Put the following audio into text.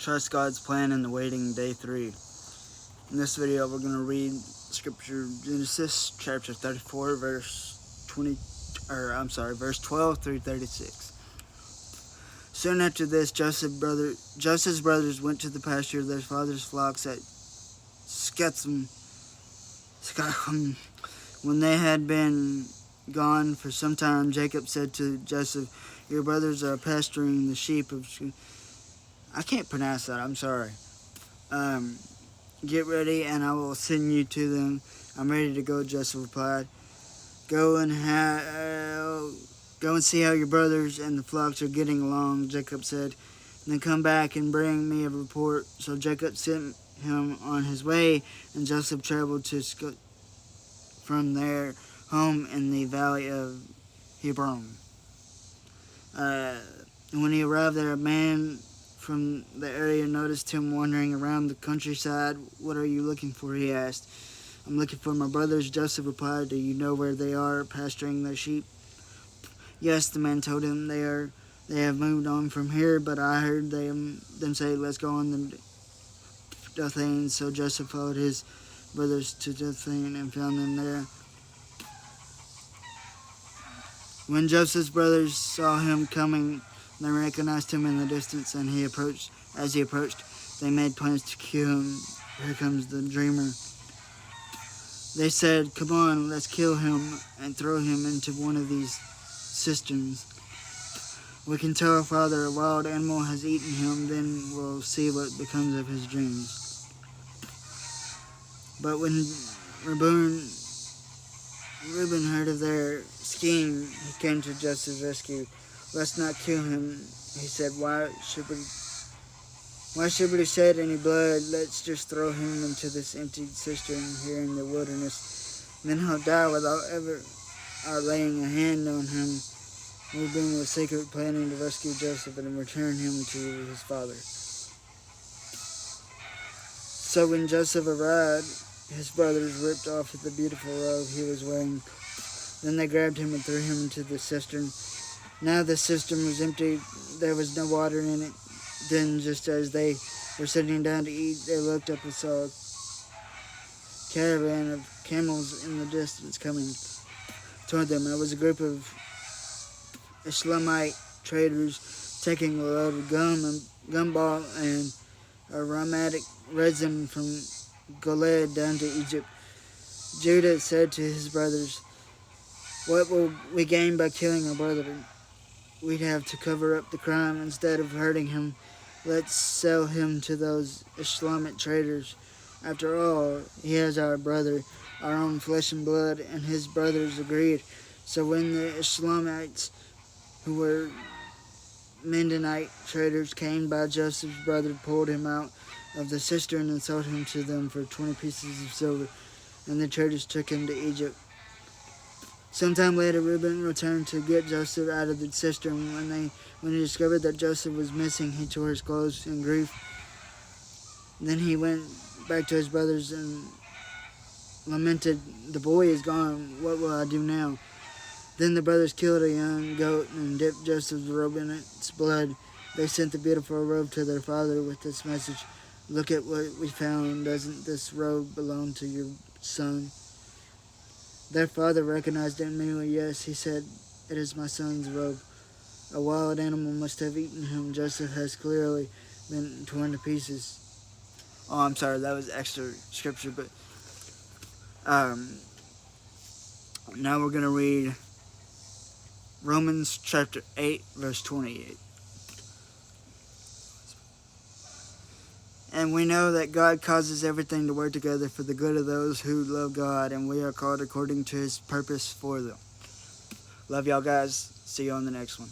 Trust God's plan in the waiting, day 3. In this video, we're going to read Scripture, Genesis chapter 34, verse 12 through 36. Soon after this, Joseph's brothers went to the pasture of their father's flocks at Shechem. When they had been gone for some time, Jacob said to Joseph, "Your brothers are pasturing the sheep of..." I can't pronounce that, I'm sorry. "Get ready and I will send you to them. I'm ready to go," Joseph replied. Go and see how your brothers and the flocks are getting along," Jacob said. "Then come back and bring me a report." So Jacob sent him on his way, and Joseph traveled from their home in the valley of Hebron. When he arrived there, a man from the area noticed him wandering around the countryside. "What are you looking for?" he asked. "I'm looking for my brothers," Joseph replied. "Do you know where they are pasturing their sheep?" "Yes," the man told him. They have moved on from here, but I heard them say, 'Let's go on to Dothan.' So Joseph followed his brothers to Dothan and found them there. When Joseph's brothers saw him coming, they recognized him in the distance, and as he approached, they made plans to kill him. "Here comes the dreamer," they said. "Come on, let's kill him and throw him into one of these cisterns. We can tell our father a wild animal has eaten him, then we'll see what becomes of his dreams." But when Reuben heard of their scheme, he came to Joseph's rescue. "Let's not kill him," he said. Why should we shed any blood? Let's just throw him into this empty cistern here in the wilderness. Then he'll die without ever our laying a hand on him." Reuben was secretly planning to rescue Joseph and return him to his father. So when Joseph arrived, his brothers ripped off the beautiful robe he was wearing. Then they grabbed him and threw him into the cistern. Now the cistern was empty. There was no water in it. Then, just as they were sitting down to eat, they looked up and saw a caravan of camels in the distance coming toward them. It was a group of Ishmaelite traders taking a load of gumball and aromatic resin from Gilead down to Egypt. Judah said to his brothers, "What will we gain by killing our brother? We'd have to cover up the crime instead of hurting him. Let's sell him to those Ishmaelite traders. After all, he is our brother, our own flesh and blood." And his brothers agreed. So when the Ishmaelites, who were Midianite traders, came by, Joseph's brother pulled him out of the cistern and sold him to them for 20 pieces of silver, and the traders took him to Egypt. Sometime later, Reuben returned to get Joseph out of the cistern. When he discovered that Joseph was missing, he tore his clothes in grief. Then he went back to his brothers and lamented, "The boy is gone. What will I do now?" Then the brothers killed a young goat and dipped Joseph's robe in its blood. They sent the beautiful robe to their father with this message, "Look at what we found. Doesn't this robe belong to your son?" Their father recognized it immediately. "Yes," he said, "it is my son's robe. A wild animal must have eaten him. Joseph has clearly been torn to pieces." Oh, I'm sorry, that was extra scripture, but now we're going to read Romans chapter 8, verse 28. "And we know that God causes everything to work together for the good of those who love God, and we are called according to his purpose for them." Love y'all guys. See you on the next one.